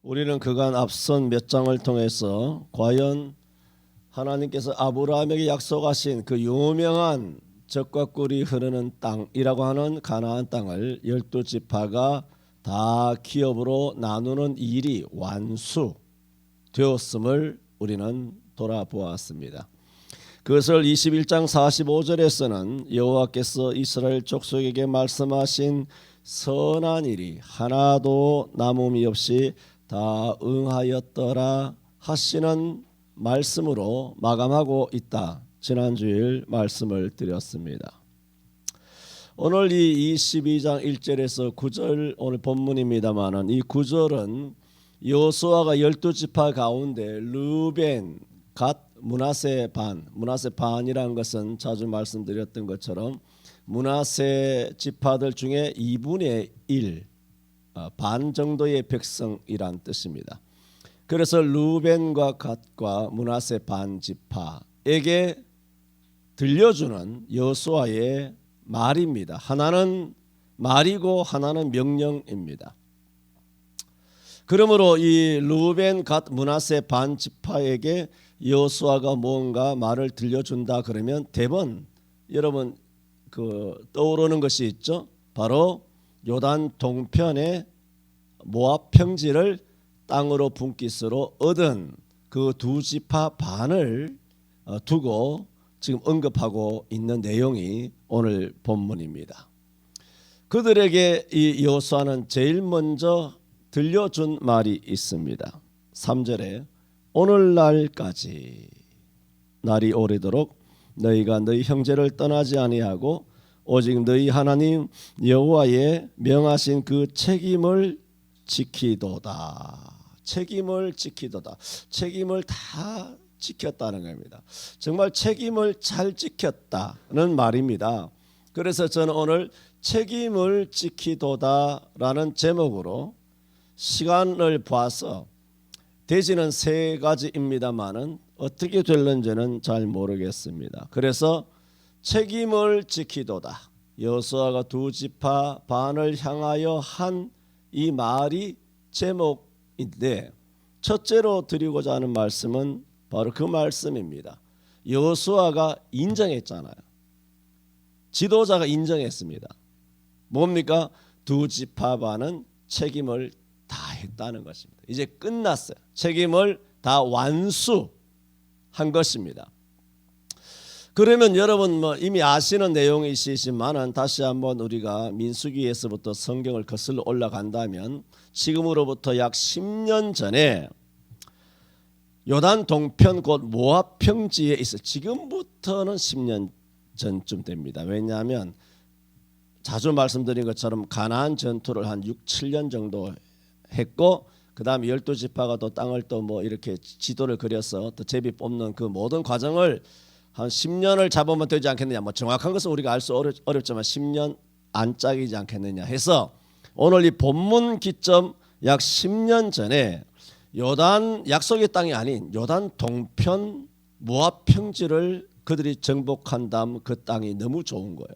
우리는 그간 앞선 몇 장을 통해서 과연 하나님께서 아브라함에게 약속하신 그 유명한 젖과 꿀이 흐르는 땅이라고 하는 가나안 땅을 12지파가 다 기업으로 나누는 일이 완수되었음을 우리는 돌아보았습니다. 그것을 21장 45절에서는 여호와께서 이스라엘 족속에게 말씀하신 선한 일이 하나도 남음이 없이 다 응하였더라 하시는 말씀으로 마감하고 있다. 지난주일 말씀을 드렸습니다. 오늘 이 22장 1절에서 9절 오늘 본문입니다마는 이 9절은 여호수아가 12지파 가운데 르벤, 갓, 므낫세 반이라는 것은 자주 말씀드렸던 것처럼 므낫세 지파들 중에 2분의 1, 반 정도의 백성이란 뜻입니다. 그래서 르벤과 갓과 므낫세 반 지파에게 들려주는 여호수아의 말입니다. 하나는 말이고 하나는 명령입니다. 그러므로 이 르벤, 갓, 므낫세 반 지파에게 여호수아가 뭔가 말을 들려준다 그러면 대번 여러분 떠오르는 것이 있죠. 바로 요단 동편의 모압 평지를 땅으로 분깃으로 얻은 그 두 지파 반을 두고 지금 언급하고 있는 내용이 오늘 본문입니다. 그들에게 이 여호수아는 제일 먼저 들려준 말이 있습니다. 3절에 오늘날까지 날이 오래도록 너희가 너희 형제를 떠나지 아니하고 오직 너희 하나님 여호와의 명하신 그 책임을 지키도다. 책임을 지키도다. 책임을 다 지켰다는 겁니다. 정말 책임을 잘 지켰다는 말입니다. 그래서 저는 오늘 책임을 지키도다라는 제목으로 시간을 봐서 대지는 세 가지입니다만은 어떻게 될는지는 잘 모르겠습니다. 그래서 책임을 지키도다. 여호수아가 두 지파 반을 향하여 한 이 말이 제목인데 첫째로 드리고자 하는 말씀은 바로 그 말씀입니다. 여호수아가 인정했잖아요. 지도자가 인정했습니다. 뭡니까? 두 지파 반은 책임을 다 했다는 것입니다. 이제 끝났어요. 책임을 다 완수한 것입니다. 그러면 여러분 이미 아시는 내용이시지만은 다시 한번 우리가 민수기에서부터 성경을 거슬러 올라간다면 지금으로부터 약 10년 전에 요단 동편 곧 모압 평지에 있어. 지금부터는 10년 전쯤 됩니다. 왜냐하면 자주 말씀드린 것처럼 가나안 전투를 한 6, 7년 정도 했고 그 다음에 12지파가 또 땅을 또 이렇게 지도를 그려서 또 제비 뽑는 그 모든 과정을 한 10년을 잡으면 되지 않겠느냐. 정확한 것은 우리가 알 수 어렵지만 10년 안짝이지 않겠느냐 해서 오늘 이 본문 기점 약 10년 전에 요단 약속의 땅이 아닌 요단 동편 모압 평지를 그들이 정복한 다음 그 땅이 너무 좋은 거예요.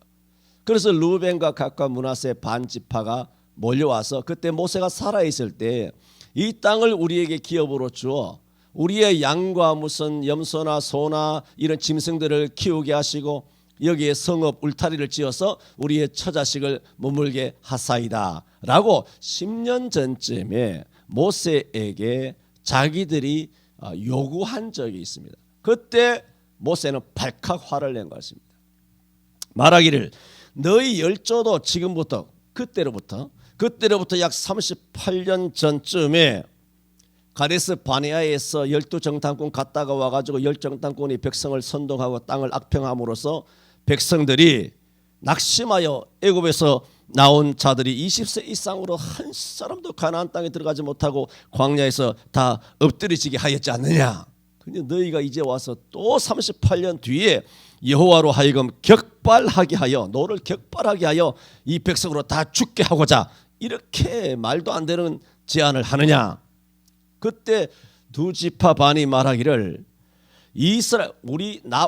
그래서 르벤과 갓과 므낫세 반 지파가 몰려와서 그때 모세가 살아있을 때 이 땅을 우리에게 기업으로 주어 우리의 양과 무슨 염소나 소나 이런 짐승들을 키우게 하시고 여기에 성읍 울타리를 지어서 우리의 처자식을 머물게 하사이다 라고 10년 전쯤에 모세에게 자기들이 요구한 적이 있습니다. 그때 모세는 발칵 화를 낸 것입니다. 말하기를 너희 열조도 지금부터 그때로부터 약 38년 전쯤에 가데스 바네아에서 12정탐꾼 갔다가 와가지고 10정탐꾼이 백성을 선동하고 땅을 악평함으로써 백성들이 낙심하여 애굽에서 나온 자들이 20세 이상으로 한 사람도 가나안 땅에 들어가지 못하고 광야에서 다 엎드려지게 하였지 않느냐. 근데 너희가 이제 와서 또 38년 뒤에 여호와로 하여금 격발하게 하여 너를 격발하게 하여 이 백성으로 다 죽게 하고자 이렇게 말도 안 되는 제안을 하느냐. 그때 두 지파 반이 말하기를 이스라엘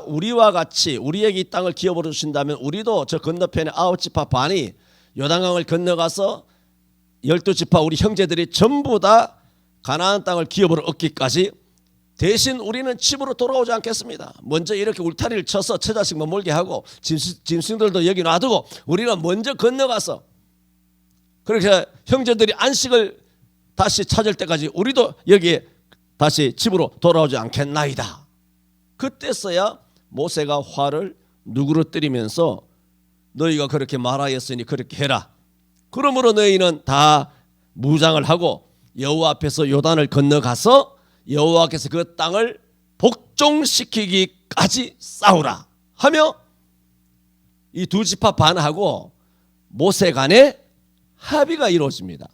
우리와 같이 우리에게 이 땅을 기업으로 주신다면 우리도 저 건너편에 9지파 반이 요단강을 건너가서 12지파 우리 형제들이 전부 다 가나안 땅을 기업으로 얻기까지 대신 우리는 집으로 돌아오지 않겠습니다. 먼저 이렇게 울타리를 쳐서 처자식 머물게 하고 짐승들도 여기 놔두고 우리가 먼저 건너가서 그렇게 형제들이 안식을 다시 찾을 때까지 우리도 여기에 다시 집으로 돌아오지 않겠나이다. 그때서야 모세가 화를 누그러뜨리면서 너희가 그렇게 말하였으니 그렇게 해라. 그러므로 너희는 다 무장을 하고 여호와 앞에서 요단을 건너가서 여호와께서 그 땅을 복종시키기까지 싸우라 하며 이 두 지파 반하고 모세 간에 합의가 이루어집니다.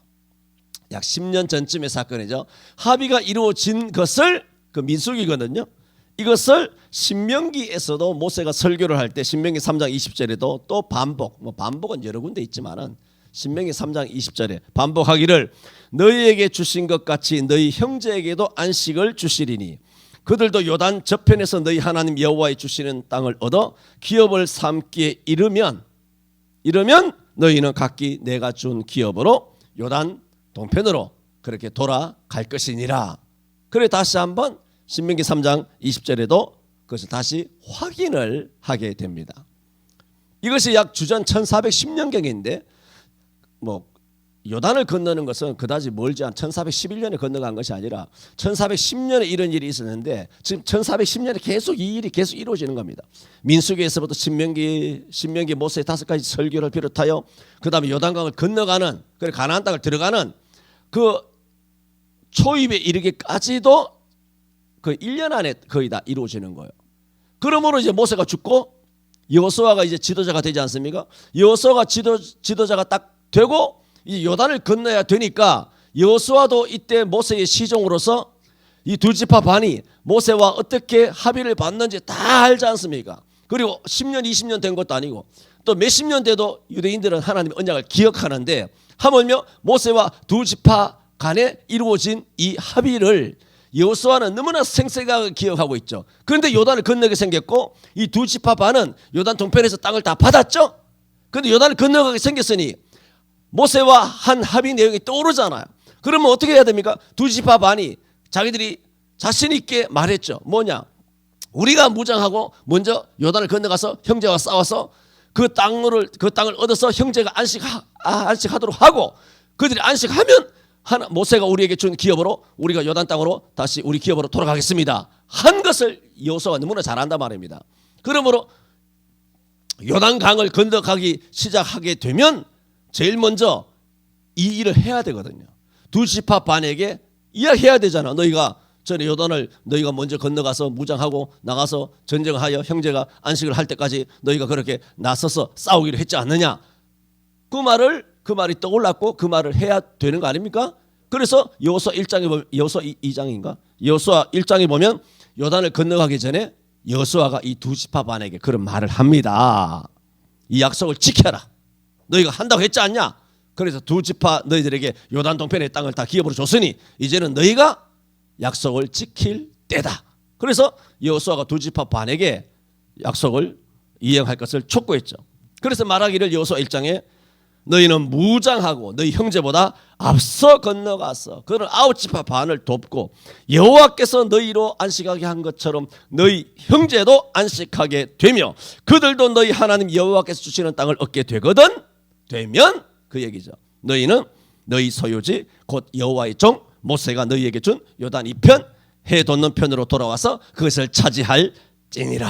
약 10년 전쯤의 사건이죠. 합의가 이루어진 것을 그 민수기거든요. 이것을 신명기에서도 모세가 설교를 할 때 신명기 3장 20절에도 또 반복은 여러 군데 있지만은 신명기 3장 20절에 반복하기를 너희에게 주신 것 같이 너희 형제에게도 안식을 주시리니 그들도 요단 저편에서 너희 하나님 여호와의 주시는 땅을 얻어 기업을 삼기에 이르면 너희는 각기 내가 준 기업으로 요단 동편으로 그렇게 돌아갈 것이니라. 그래 다시 한번 신명기 3장 20절에도 그것을 다시 확인을 하게 됩니다. 이것이 약 주전 1410년경인데 요단을 건너는 것은 그다지 멀지 않은 1411년에 건너간 것이 아니라 1410년에 이런 일이 있었는데 지금 1410년에 계속 이 일이 계속 이루어지는 겁니다. 민수기에서부터 신명기 모세의 5가지 설교를 비롯하여 그 다음에 요단강을 건너가는 그리고 가나안 땅을 들어가는 그 초입에 이르기까지도 그 1년 안에 거의 다 이루어지는 거예요. 그러므로 이제 모세가 죽고 여호수아가 이제 지도자가 되지 않습니까? 여호수아가 지도자가 딱 되고 이 요단을 건너야 되니까 여호수아도 이때 모세의 시종으로서 이 두 지파 반이 모세와 어떻게 합의를 받는지 다 알지 않습니까? 그리고 10년 20년 된 것도 아니고 또 몇십 년 돼도 유대인들은 하나님의 언약을 기억하는데 하물며 모세와 두 지파 간에 이루어진 이 합의를 여호수아는 너무나 생생하게 기억하고 있죠. 그런데 요단을 건너게 생겼고 이 두 지파 반은 요단 동편에서 땅을 다 받았죠. 그런데 요단을 건너가게 생겼으니 모세와 한 합의 내용이 떠오르잖아요. 그러면 어떻게 해야 됩니까? 두 지파 반이 자기들이 자신 있게 말했죠. 뭐냐? 우리가 무장하고 먼저 요단을 건너가서 형제와 싸워서 그 땅을 얻어서 형제가 안식하도록 하고 그들이 안식하면 모세가 우리에게 준 기업으로 우리가 요단 땅으로 다시 우리 기업으로 돌아가겠습니다. 한 것을 여호수아가 너무나 잘한단 말입니다. 그러므로 요단강을 건너가기 시작하게 되면 제일 먼저 이 일을 해야 되거든요. 두 지파 반에게 이야기해야 되잖아. 너희가 전에 요단을 너희가 먼저 건너가서 무장하고 나가서 전쟁하여 형제가 안식을 할 때까지 너희가 그렇게 나서서 싸우기로 했지 않느냐. 그 말이 떠올랐고 그 말을 해야 되는 거 아닙니까? 그래서 여호수아 1장에 보면 여호수아 2장인가? 여호수아 1장에 보면 요단을 건너가기 전에 여호수아가 이 두 지파 반에게 그런 말을 합니다. 이 약속을 지켜라. 너희가 한다고 했지 않냐? 그래서 두 지파 너희들에게 요단 동편의 땅을 다 기업으로 줬으니 이제는 너희가 약속을 지킬 때다. 그래서 여호수아가 두 지파 반에게 약속을 이행할 것을 촉구했죠. 그래서 말하기를 여호수아 1장에 너희는 무장하고 너희 형제보다 앞서 건너가서 그런 9지파 반을 돕고 여호와께서 너희로 안식하게 한 것처럼 너희 형제도 안식하게 되며 그들도 너희 하나님 여호와께서 주시는 땅을 얻게 되면 그 얘기죠. 너희는 너희 소유지 곧 여호와의 종 모세가 너희에게 준 요단 이편 해 돋는 편으로 돌아와서 그것을 차지할지니라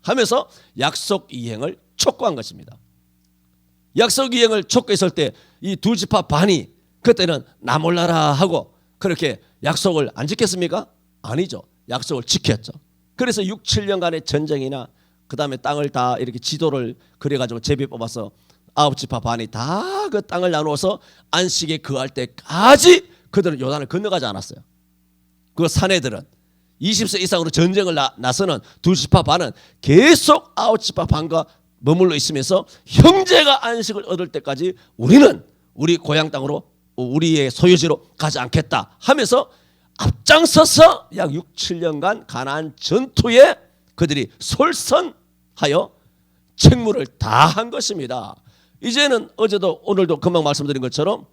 하면서 약속 이행을 촉구한 것입니다. 약속 이행을 촉구했을 때 이 두 지파 반이 그때는 나 몰라라 하고 그렇게 약속을 안 지켰습니까? 아니죠. 약속을 지켰죠. 그래서 6, 7년간의 전쟁이나 그 다음에 땅을 다 이렇게 지도를 그려가지고 제비 뽑아서 9지파 반이 다 그 땅을 나누어서 안식에 거할 때까지 그들은 요단을 건너가지 않았어요. 그 사내들은 20세 이상으로 전쟁을 나서는 두 지파 반은 계속 9지파 반과 머물러 있으면서 형제가 안식을 얻을 때까지 우리는 우리 고향 땅으로 우리의 소유지로 가지 않겠다 하면서 앞장서서 약 6, 7년간 가나안 전투에 그들이 솔선하여 책무를 다한 것입니다. 이제는 어제도 오늘도 금방 말씀드린 것처럼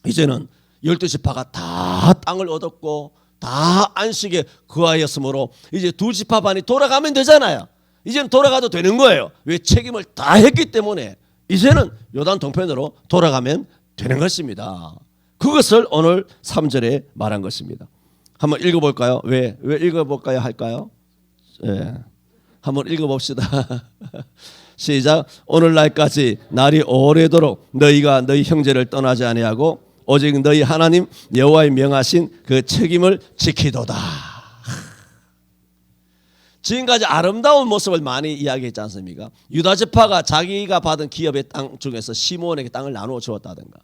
이제는 12지파가 다 땅을 얻었고 다 안식에 거하였으므로 이제 두 지파 반이 돌아가면 되잖아요. 이제는 돌아가도 되는 거예요. 왜? 책임을 다 했기 때문에 이제는 요단 동편으로 돌아가면 되는 것입니다. 그것을 오늘 3절에 말한 것입니다. 한번 읽어볼까요? 왜 읽어볼까요? 할까요? 예. 한번 읽어봅시다. 시작. 오늘날까지 날이 오래도록 너희가 너희 형제를 떠나지 아니하고 오직 너희 하나님 여호와의 명하신 그 책임을 지키도다. 지금까지 아름다운 모습을 많이 이야기했지 않습니까? 유다 지파가 자기가 받은 기업의 땅 중에서 시므온에게 땅을 나누어 주었다든가,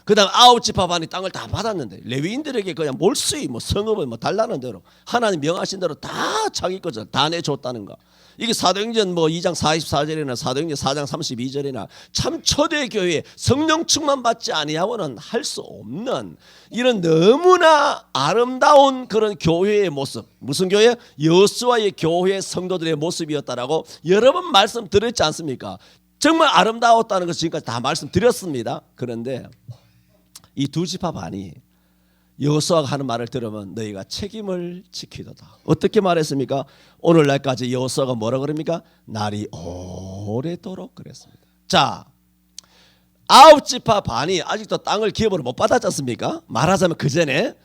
그 다음 9지파 반이 땅을 다 받았는데 레위인들에게 그냥 몰수히 성읍을 달라는 대로 하나님 명하신 대로 다 자기 것을 다 내줬다는가. 이게 사도행전 2장 44절이나 사도행전 4장 32절이나 참 초대교회 성령 충만 받지 아니하고는 할 수 없는 이런 너무나 아름다운 그런 교회의 모습. 무슨 교회? 여호수아의 교회 성도들의 모습이었다라고 여러 번 말씀드렸지 않습니까? 정말 아름다웠다는 것을 지금까지 다 말씀드렸습니다. 그런데 이 두 지파 반이 여호수아가 하는 말을 들으면 너희가 책임을 지키도다. 어떻게 말했습니까? 오늘날까지 여호수아가 뭐라 그럽니까? 날이 오래도록 그랬습니다. 자, 9지파 반이 아직도 땅을 기업으로 못 받았지 않습니까? 말하자면 그 전에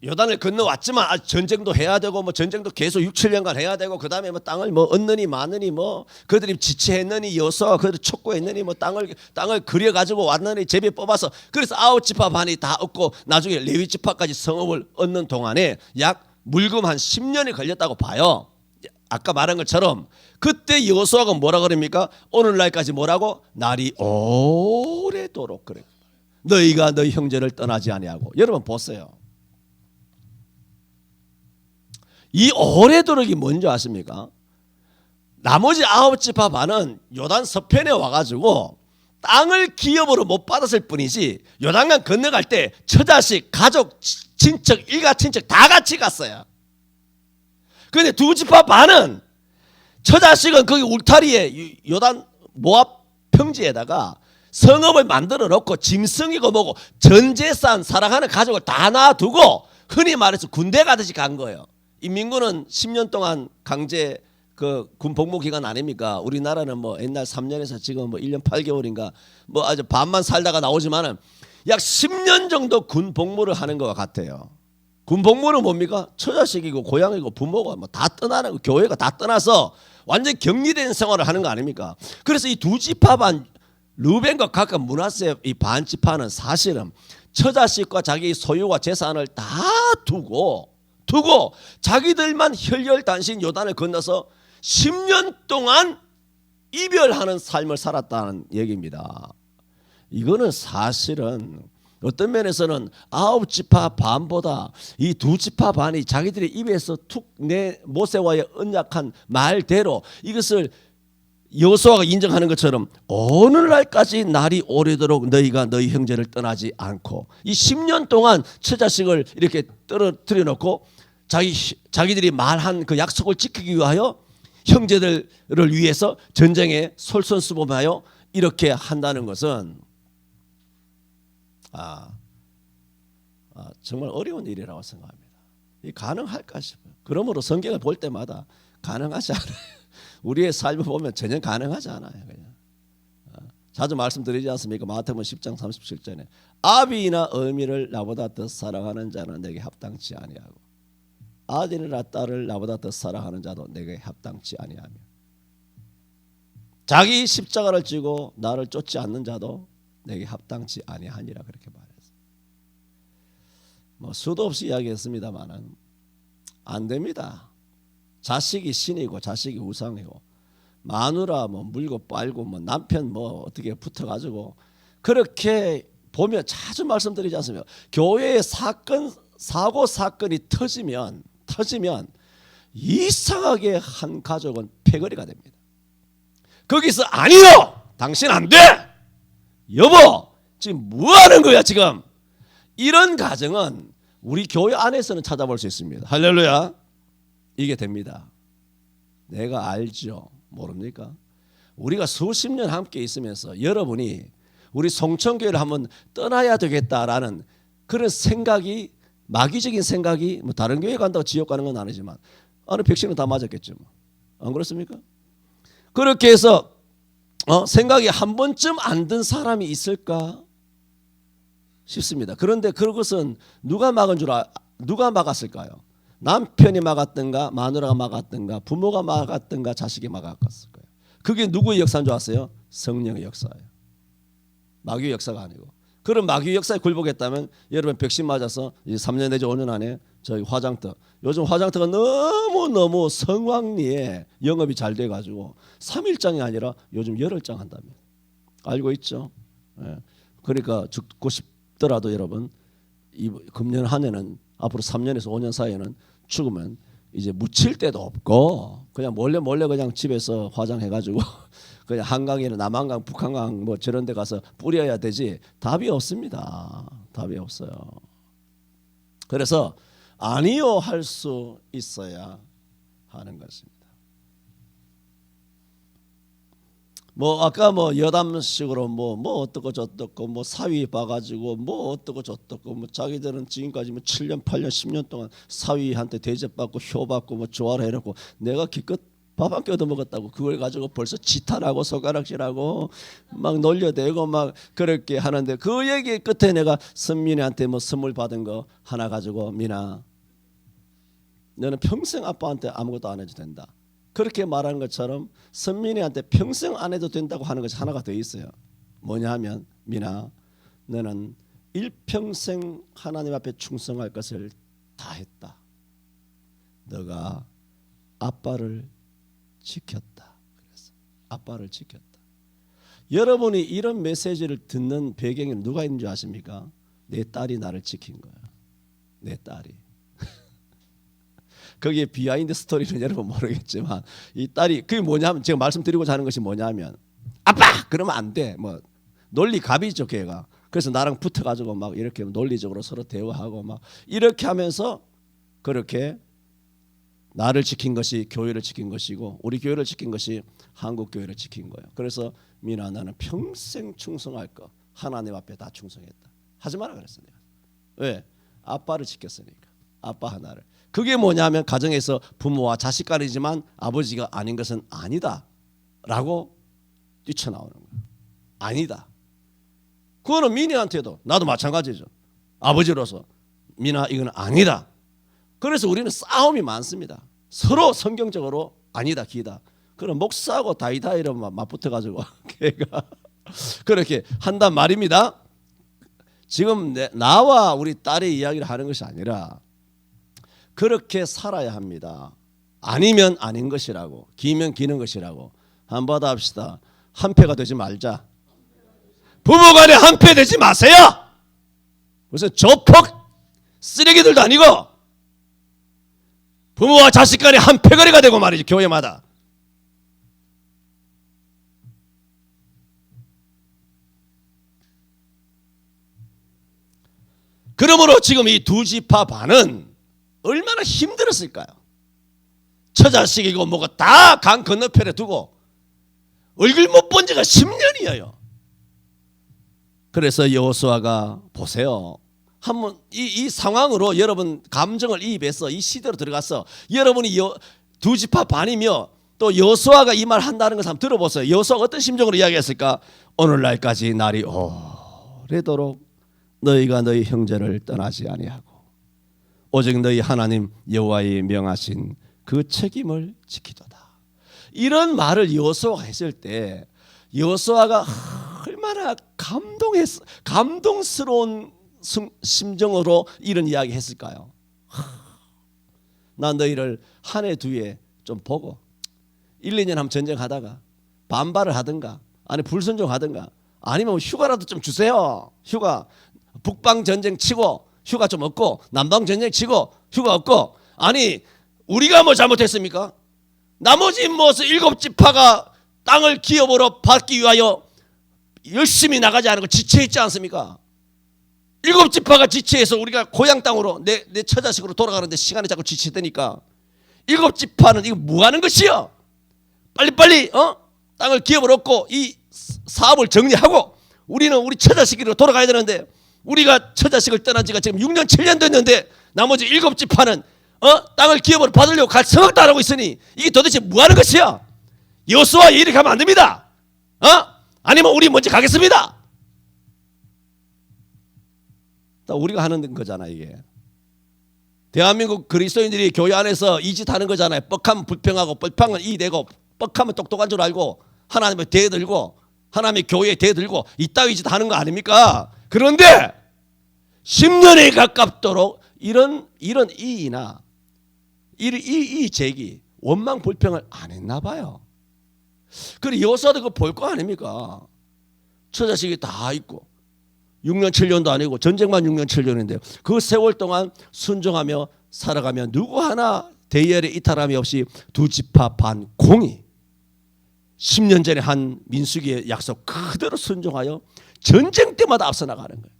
요단을 건너왔지만 아직 전쟁도 해야 되고 전쟁도 계속 6, 7년간 해야 되고 그 다음에 땅을 얻느니 마느니 그들이 지체했느니 여호수아가 그들을 촉구했느니 땅을 그려가지고 왔느니 제비 뽑아서 그래서 9지파 반이 다 얻고 나중에 레위지파까지 성읍을 얻는 동안에 약 물금 한 10년이 걸렸다고 봐요. 아까 말한 것처럼 그때 여호수아가 뭐라 그럽니까? 오늘날까지 뭐라고? 날이 오래도록 그래. 너희가 너희 형제를 떠나지 아니하고. 여러분 보세요. 이 오래도록이 뭔지 아십니까? 나머지 9지파 반은 요단 서편에 와가지고 땅을 기업으로 못 받았을 뿐이지 요단강 건너갈 때 처자식, 가족, 친척, 일가 친척 다 같이 갔어요. 그런데 두 지파 반은 처자식은 거기 울타리에 요단 모압 평지에다가 성읍을 만들어 놓고 짐승이고 뭐고 전 재산 사랑하는 가족을 다 놔두고 흔히 말해서 군대 가듯이 간 거예요. 인민군은 10년 동안 강제 군 복무 기간 아닙니까? 우리나라는 옛날 3년에서 지금 1년 8개월인가 아주 반만 살다가 나오지만은 약 10년 정도 군 복무를 하는 것 같아요. 군 복무는 뭡니까? 처자식이고 고향이고 부모가 다 떠나는, 교회가 다 떠나서 완전 격리된 생활을 하는 거 아닙니까? 그래서 이 두 지파 반 르벤과 각각 므낫세 이 반 지파는 사실은 처자식과 자기 소유와 재산을 다 두고 자기들만 혈혈단신 요단을 건너서 10년 동안 이별하는 삶을 살았다는 얘기입니다. 이거는 사실은 어떤 면에서는 9지파 반보다 이 두 지파 반이 자기들의 입에서 툭 내 모세와의 언약한 말대로 이것을 여호수아가 인정하는 것처럼 오늘날까지 날이 오래도록 너희가 너희 형제를 떠나지 않고 이 10년 동안 처자식을 이렇게 떨어뜨려 놓고 자기들이 말한 그 약속을 지키기 위하여 형제들을 위해서 전쟁에 솔선수범하여 이렇게 한다는 것은 정말 어려운 일이라고 생각합니다. 이 가능할까 싶어요. 그러므로 성경을 볼 때마다 가능하지 않아요. 우리의 삶을 보면 전혀 가능하지 않아요. 그냥. 자주 말씀드리지 않습니까? 마태복음 10장 37절에 아비나 어미를 나보다 더 사랑하는 자는 내게 합당치 아니하고 아들이나 딸을 나보다 더 사랑하는 자도 내게 합당치 아니하며 자기 십자가를 지고 나를 쫓지 않는 자도 내게 합당치 아니하니라 그렇게 말했어요. 수도 없이 이야기했습니다만은 안 됩니다. 자식이 신이고 자식이 우상이고 마누라 물고 빨고 남편 어떻게 붙어가지고 그렇게 보면 자주 말씀드리지 않습니까? 교회의 사고 사건이 터지면 이상하게 한 가족은 패거리가 됩니다. 거기서 아니요, 당신 안 돼, 여보 지금 뭐 하는 거야 지금, 이런 가정은 우리 교회 안에서는 찾아볼 수 있습니다. 할렐루야. 이게 됩니다. 내가 알죠. 모릅니까? 우리가 수십 년 함께 있으면서 여러분이 우리 송천교회를 한번 떠나야 되겠다라는 그런 생각이 마귀적인 생각이 뭐 다른 교회 간다고 지옥 가는 건 아니지만 어느 백신은 다 맞았겠죠. 뭐. 안 그렇습니까? 그렇게 해서 생각이 한 번쯤 안 든 사람이 있을까 싶습니다. 그런데 그것은 누가 막았을까요? 남편이 막았든가 마누라가 막았든가 부모가 막았든가 자식이 막았을 거예요. 그게 누구의 역사인 줄 아세요? 성령의 역사예요. 마귀의 역사가 아니고. 그런 마귀의 역사에 굴복했다면 여러분 백신 맞아서 이제 3년 내지 5년 안에 저희 화장터, 요즘 화장터가 너무너무 성황리에 영업이 잘 돼가지고 3일장이 아니라 요즘 열흘장 한다며. 알고 있죠? 예. 그러니까 죽고 싶더라도 여러분 이 금년 한 해는 앞으로 3년에서 5년 사이에는 죽으면 이제 묻힐 데도 없고 그냥 몰래 그냥 집에서 화장해가지고 그냥 한강이나 남한강, 북한강 뭐 저런 데 가서 뿌려야 되지 답이 없습니다. 답이 없어요. 그래서 아니요 할 수 있어야 하는 것입니다. 뭐 아까 뭐 여담식으로 뭐 어떻고 저떻고 뭐 사위 봐가지고 뭐 어떻고 저떻고 뭐 자기들은 지금까지 뭐 7년 8년 10년 동안 사위한테 대접받고 효받고 뭐 좋아라 해놓고 내가 기껏 밥 한 끼 얻어 먹었다고 그걸 가지고 벌써 지탄하고 손가락질하고 막 놀려대고 막 그렇게 하는데 그 얘기 끝에 내가 선민이한테 뭐 선물 받은 거 하나 가지고 민아 너는 평생 아빠한테 아무것도 안 해도 된다. 그렇게 말하는 것처럼 선민이한테 평생 안 해도 된다고 하는 것이 하나가 더 있어요. 뭐냐 하면 민아 너는 일평생 하나님 앞에 충성할 것을 다 했다. 너가 아빠를 지켰다. 그래서 아빠를 지켰다. 여러분이 이런 메시지를 듣는 배경에 누가 있는 줄 아십니까? 내 딸이 나를 지킨 거야. 내 딸이. 거기에 비하인드 스토리는 여러분 모르겠지만 이 딸이 그게 뭐냐면 제가 말씀드리고자 하는 것이 뭐냐면 아빠 그러면 안 돼. 뭐 논리 갑이죠 걔가. 그래서 나랑 붙어가지고 막 이렇게 논리적으로 서로 대화하고 막 이렇게 하면서 그렇게 나를 지킨 것이 교회를 지킨 것이고 우리 교회를 지킨 것이 한국 교회를 지킨 거예요. 그래서 민아 나는 평생 충성할 거 하나님 앞에 다 충성했다. 하지 마라 그랬어 내가. 왜? 아빠를 지켰으니까. 아빠 하나를. 그게 뭐냐면 가정에서 부모와 자식 간이지만 아버지가 아닌 것은 아니다 라고 뛰쳐나오는 거예요. 아니다. 그거는 민희한테도 나도 마찬가지죠. 아버지로서 민아 이건 아니다. 그래서 우리는 싸움이 많습니다. 서로 성경적으로 아니다 기다. 그럼 목사하고 다이다이로 맞붙어가지고 걔가 그렇게 한단 말입니다. 지금 나와 우리 딸의 이야기를 하는 것이 아니라 그렇게 살아야 합니다. 아니면 아닌 것이라고 기면 기는 것이라고 한번 더 합시다. 한패가 되지 말자. 부부간에 한패 되지 마세요. 무슨 조폭 쓰레기들도 아니고 부모와 자식 간에 한패거리가 되고 말이지 교회마다. 그러므로 지금 이 두 지파 반은 얼마나 힘들었을까요? 처자식이고 뭐가 다 강 건너편에 두고 얼굴 못 본 지가 10년이에요. 그래서 여호수아가 보세요. 한번 이 상황으로 여러분 감정을 이입해서 이 시대로 들어가서 여러분이 두 지파 반이며 또 여호수아가 이 말 한다는 것을 한번 들어보세요. 여호수아가 어떤 심정으로 이야기했을까? 오늘날까지 날이 오래도록 너희가 너희 형제를 떠나지 아니하고 오직 너희 하나님 여호와의 명하신 그 책임을 지키도다. 이런 말을 여호수아가 했을 때 여호수아가 얼마나 감동스러운 심정으로 이런 이야기 했을까요? 난 너희를 한 해 뒤에 좀 보고 1, 2년 한번 전쟁하다가 반발을 하든가 아니 불순종하든가 아니면 휴가라도 좀 주세요. 휴가 북방 전쟁 치고 휴가 좀 얻고 남방 전쟁 치고 휴가 얻고 아니 우리가 뭐 잘못했습니까? 나머지 뭐 7지파가 땅을 기업으로 받기 위하여 열심히 나가지 않은 거 지체했지 않습니까? 7지파가 지체해서 우리가 고향 땅으로 내 처자식으로 돌아가는데 시간이 자꾸 지체되니까 7지파는 이거 뭐 하는 것이요? 빨리빨리 땅을 기업을 얻고 이 사업을 정리하고 우리는 우리 처자식으로 돌아가야 되는데 우리가 처자식을 떠난 지가 지금 6년 7년 됐는데 나머지 7지파는 땅을 기업으로 받으려고 갈 생각도 안 하고 있으니 이게 도대체 뭐 하는 것이야? 여호수아 이렇게 하면 안 됩니다. 아니면 우리 먼저 가겠습니다. 우리가 하는 거잖아 이게. 대한민국 그리스도인들이 교회 안에서 이 짓 하는 거잖아요. 뻑하면 불평하고 뻘팡은 이 대고 뻑하면 똑똑한 줄 알고 하나님을 대들고 하나님의 교회에 대들고 이따위 짓 하는 거 아닙니까? 그런데 10년에 가깝도록 이런 이의나 이 제기 원망 불평을 안 했나 봐요. 그리고 여호수아도 그거 볼 거 아닙니까? 처자식이 다 있고 6년 7년도 아니고 전쟁만 6년 7년인데요. 그 세월 동안 순종하며 살아가며 누구 하나 대열의 이탈함이 없이 두 지파 반 공이 10년 전에 한 민수기의 약속 그대로 순종하여 전쟁 때마다 앞서 나가는 거예요.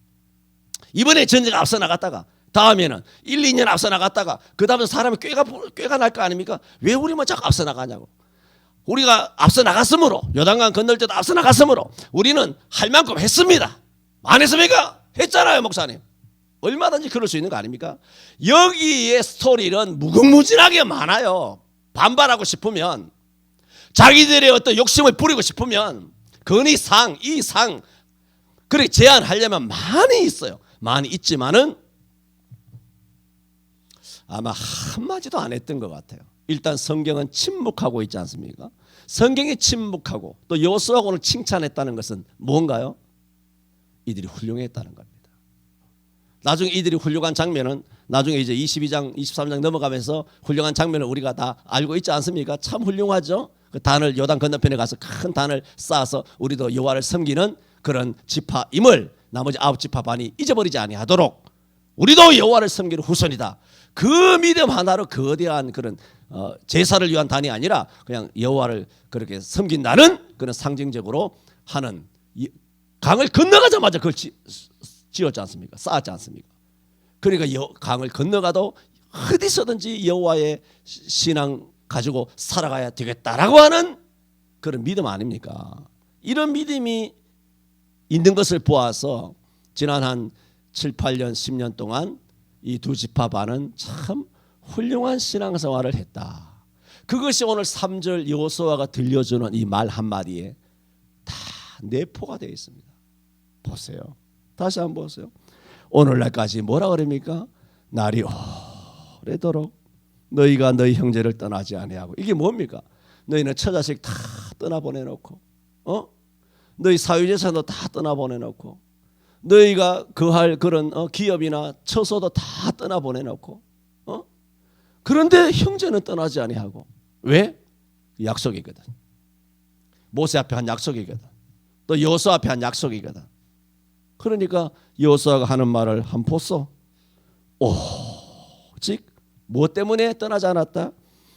이번에 전쟁 앞서 나갔다가 다음에는 1, 2년 앞서 나갔다가 그 다음에 사람이 꾀가 날 거 아닙니까? 왜 우리만 자꾸 앞서 나가냐고. 우리가 앞서 나갔으므로 요단강 건널 때도 앞서 나갔으므로 우리는 할 만큼 했습니다. 안 했습니까? 했잖아요 목사님. 얼마든지 그럴 수 있는 거 아닙니까? 여기에 스토리는 무궁무진하게 많아요. 반발하고 싶으면 자기들의 어떤 욕심을 부리고 싶으면 건의상 이상 그렇게 제안하려면 많이 있어요. 많이 있지만은 아마 한마디도 안 했던 것 같아요. 일단 성경은 침묵하고 있지 않습니까? 성경이 침묵하고 또 여호수아를 칭찬했다는 것은 뭔가요? 이들이 훌륭했다는 겁니다. 나중에 이들이 훌륭한 장면은 나중에 이제 22장 23장 넘어가면서 훌륭한 장면을 우리가 다 알고 있지 않습니까? 참 훌륭하죠. 그 단을 요단 건너편에 가서 큰 단을 쌓아서 우리도 여호와를 섬기는 그런 지파임을 나머지 9지파 반이 잊어버리지 아니하도록 우리도 여호와를 섬기는 후손이다. 그 믿음 하나로 거대한 그런 제사를 위한 단이 아니라 그냥 여호와를 그렇게 섬긴다는 그런 상징적으로 하는 강을 건너가자마자 그걸 지었지 않습니까? 쌓았지 않습니까? 그러니까 강을 건너가도 어디서든지 여호와의 신앙 가지고 살아가야 되겠다라고 하는 그런 믿음 아닙니까? 이런 믿음이 있는 것을 보아서 지난 한 7, 8년, 10년 동안 이 두 지파 반은 참 훌륭한 신앙생활을 했다. 그것이 오늘 3절 여호수아가 들려주는 이 말 한마디에 다 내포가 되어 있습니다. 보세요. 다시 한번 보세요. 오늘날까지 뭐라 그럽니까? 날이 오래도록 너희가 너희 형제를 떠나지 아니하고. 이게 뭡니까? 너희는 처자식 다 떠나보내놓고 너희 사유재산도 다 떠나보내놓고 너희가 거할 그런 기업이나 처소도 다 떠나보내놓고 그런데 형제는 떠나지 아니하고. 왜? 약속이거든. 모세 앞에 한 약속이거든. 또 여호수아 앞에 한 약속이거든. 그러니까 여호수아가 하는 말을 한번 보소. 오직 뭐 때문에 떠나지 않았다?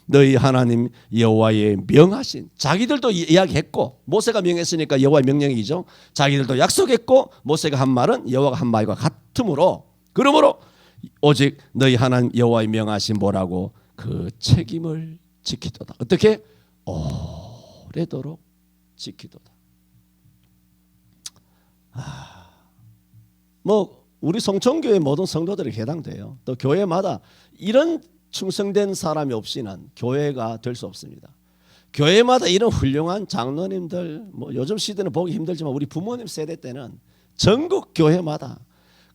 너희 하나님 여호와의 명하신. 자기들도 이야기했고 모세가 명했으니까 여호와의 명령이죠. 자기들도 약속했고 모세가 한 말은 여호와가 한 말과 같으므로 그러므로 오직 너희 하나님 여호와의 명하신 뭐라고? 그 책임을 지키도다. 어떻게? 오래도록 지키도다. 뭐 우리 성천교회 모든 성도들이 해당돼요. 또 교회마다 이런 충성된 사람이 없이는 교회가 될 수 없습니다. 교회마다 이런 훌륭한 장로님들, 뭐 요즘 시대는 보기 힘들지만 우리 부모님 세대 때는 전국 교회마다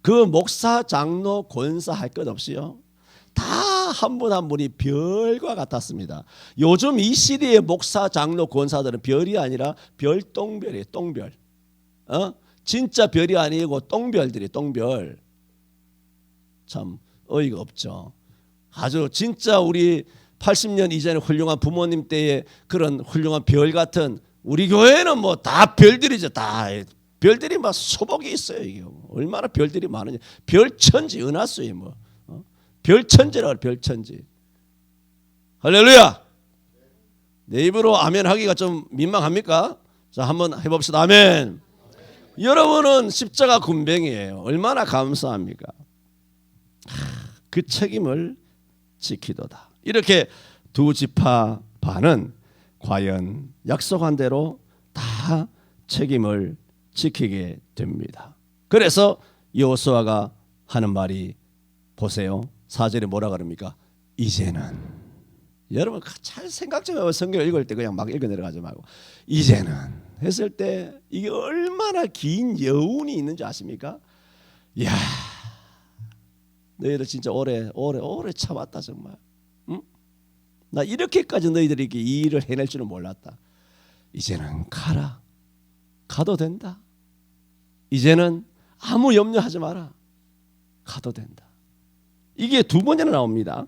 그 목사, 장로, 권사 할 것 없이요. 다 한 분 한 분이 별과 같았습니다. 요즘 이 시대의 목사, 장로, 권사들은 별이 아니라 별똥별이에요. 똥별. 진짜 별이 아니고 똥별들이 똥별. 참 어이가 없죠. 아주 진짜 우리 80년 이전에 훌륭한 부모님 때의 그런 훌륭한 별 같은 우리 교회는 뭐 다 별들이죠. 다 별들이 막 수복이 있어요. 이게 얼마나 별들이 많으냐. 별천지 은하수에 뭐 별천지라고 별천지. 할렐루야. 내 입으로 아멘 하기가 좀 민망합니까? 자 한번 해봅시다. 아멘. 여러분은 십자가 군병이에요. 얼마나 감사합니까? 그 책임을 지키도다. 이렇게 두 지파 반은 과연 약속한 대로 다 책임을 지키게 됩니다. 그래서 여호수아가 하는 말이 보세요. 4절에 뭐라 그럽니까? 이제는, 여러분 잘 생각 좀 해요. 성경 읽을 때 그냥 막 읽어 내려가지 말고 이제는 했을 때 이게 얼마나 긴 여운이 있는 줄 아십니까? 이야, 너희들 진짜 오래 참았다 정말. 응? 나 이렇게까지 너희들이 이 일을 해낼 줄은 몰랐다. 이제는 가라. 가도 된다. 이제는 아무 염려하지 마라. 가도 된다. 이게 두 번이나 나옵니다.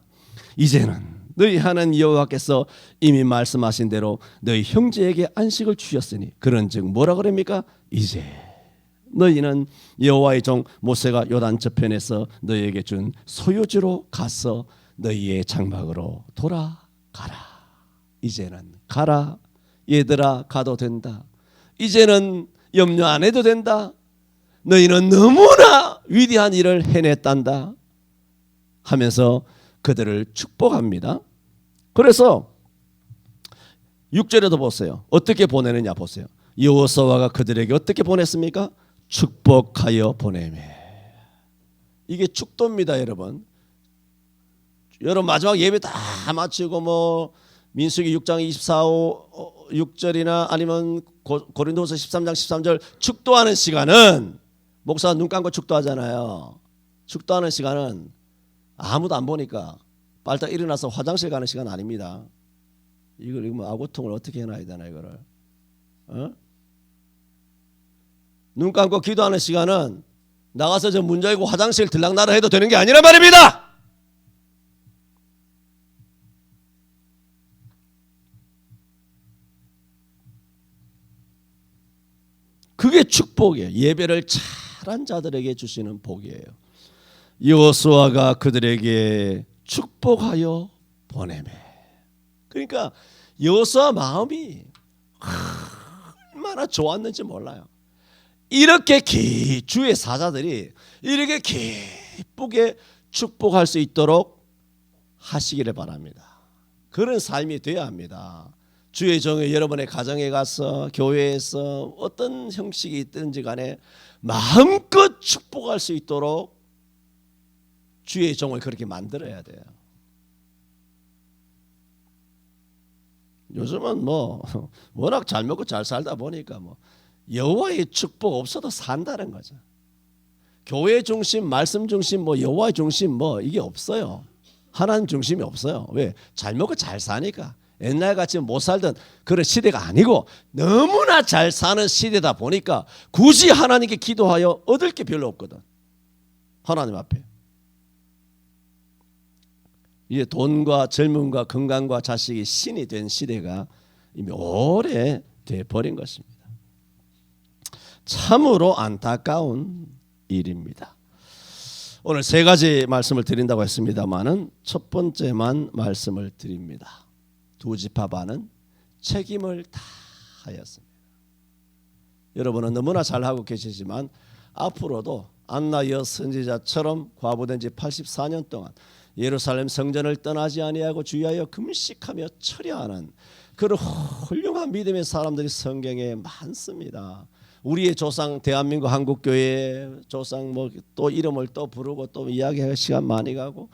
이제는 너희 하나님 여호와께서 이미 말씀하신 대로 너희 형제에게 안식을 주셨으니 그런즉 뭐라 그럽니까? 이제 너희는 여호와의 종 모세가 요단 저편에서 너희에게 준 소유지로 가서 너희의 장막으로 돌아가라. 이제는 가라. 얘들아, 가도 된다. 이제는 염려 안 해도 된다. 너희는 너무나 위대한 일을 해냈단다 하면서 그들을 축복합니다. 그래서 6절에도 보세요. 어떻게 보내느냐 보세요. 여호수아가 그들에게 어떻게 보냈습니까? 축복하여 보내매. 이게 축도입니다, 여러분. 여러분 마지막 예배 다 마치고 뭐 민수기 6장 24, 6절이나 아니면 고린도후서 13장 13절 축도하는 시간은 목사가 눈 감고 축도하잖아요. 축도하는 시간은 아무도 안 보니까 빨리 일어나서 화장실 가는 시간 아닙니다. 이걸 뭐 아구통을 어떻게 해놔야 되나 이거를. 눈 감고 기도하는 시간은 나가서 저 문 열고 화장실 들락날락 해도 되는 게 아니란 말입니다. 그게 축복이에요. 예배를 잘한 자들에게 주시는 복이에요. 여호수아가 그들에게 축복하여 보내매. 그러니까 여호수아 마음이 얼마나 좋았는지 몰라요. 이렇게 주의 사자들이 이렇게 기쁘게 축복할 수 있도록 하시기를 바랍니다. 그런 삶이 되어야 합니다. 주의 종이 여러분의 가정에 가서 교회에서 어떤 형식이 있든지 간에 마음껏 축복할 수 있도록 주의 종을 그렇게 만들어야 돼요. 요즘은 뭐 워낙 잘 먹고 잘 살다 보니까 뭐 여호와의 축복 없어도 산다는 거죠. 교회 중심, 말씀 중심, 뭐 여호와의 중심 뭐 이게 없어요. 하나님 중심이 없어요. 왜? 잘 먹고 잘 사니까. 옛날같이 못 살던 그런 시대가 아니고 너무나 잘 사는 시대다 보니까 굳이 하나님께 기도하여 얻을 게 별로 없거든. 하나님 앞에. 이제 돈과 젊음과 건강과 자식이 신이 된 시대가 이미 오래 돼버린 것입니다. 참으로 안타까운 일입니다. 오늘 세 가지 말씀을 드린다고 했습니다마는 첫 번째만 말씀을 드립니다. 두 지파반은 책임을 다하였습니다. 여러분은 너무나 잘하고 계시지만 앞으로도 안나 여 선지자처럼 과부된 지 84년 동안 예루살렘 성전을 떠나지 아니하고 주의하여 금식하며 철야하는 그런 훌륭한 믿음의 사람들이 성경에 많습니다. 우리의 조상 대한민국 한국교회 조상 뭐 또 이름을 또 부르고 또 이야기할 시간 많이 가고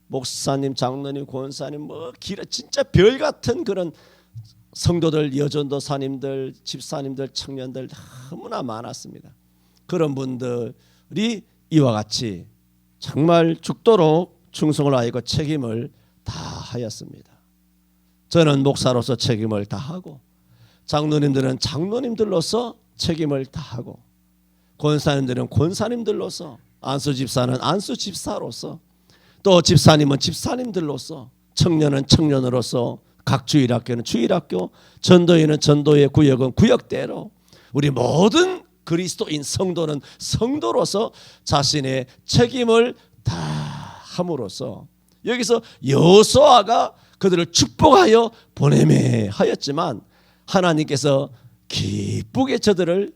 목사님, 장로님, 권사님 뭐 진짜 별 같은 그런 성도들, 여전도사님들, 집사님들, 청년들 너무나 많았습니다. 그런 분들이 이와 같이 정말 죽도록 충성을 하고 책임을 다하였습니다. 저는 목사로서 책임을 다하고 장로님들은 장로님들로서 책임을 다하고 권사님들은 권사님들로서 안수 집사는 안수 집사로서 또 집사님은 집사님들로서 청년은 청년으로서 각 주일학교는 주일학교 전도회는 전도회 구역은 구역대로 우리 모든 그리스도인 성도는 성도로서 자신의 책임을 다함으로써 여기서 여호수아가 그들을 축복하여 보내매 하였지만 하나님께서 기쁘게 저들을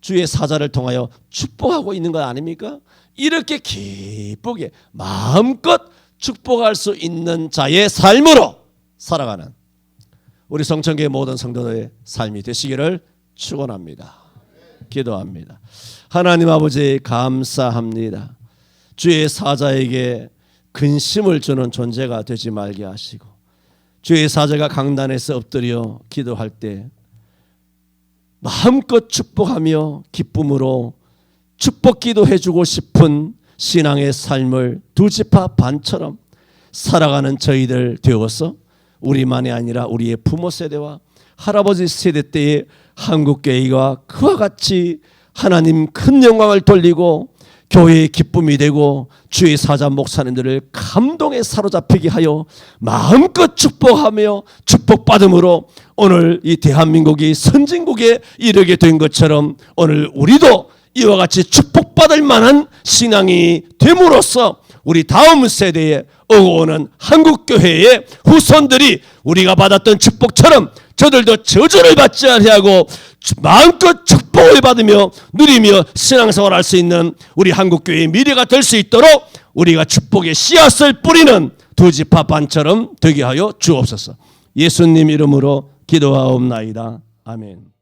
주의 사자를 통하여 축복하고 있는 것 아닙니까? 이렇게 기쁘게 마음껏 축복할 수 있는 자의 삶으로 살아가는 우리 성천교회 모든 성도들의 삶이 되시기를 축원합니다. 기도합니다. 하나님 아버지 감사합니다. 주의 사자에게 근심을 주는 존재가 되지 말게 하시고 주의 사자가 강단에서 엎드려 기도할 때 마음껏 축복하며 기쁨으로 축복 기도해주고 싶은 신앙의 삶을 두 지파 반처럼 살아가는 저희들 되어서 우리만이 아니라 우리의 부모 세대와 할아버지 세대 때의 한국교회가 그와 같이 하나님 큰 영광을 돌리고 교회의 기쁨이 되고 주의 사자 목사님들을 감동에 사로잡히게 하여 마음껏 축복하며 축복받음으로 오늘 이 대한민국이 선진국에 이르게 된 것처럼 오늘 우리도 이와 같이 축복받을 만한 신앙이 됨으로써 우리 다음 세대에 오고오는 한국교회의 후손들이 우리가 받았던 축복처럼 저들도 저주를 받지 아니하고 마음껏 축복을 받으며 누리며 신앙생활할 수 있는 우리 한국교회의 미래가 될 수 있도록 우리가 축복의 씨앗을 뿌리는 두 지파 반처럼 되게 하여 주옵소서. 예수님 이름으로 기도하옵나이다. 아멘.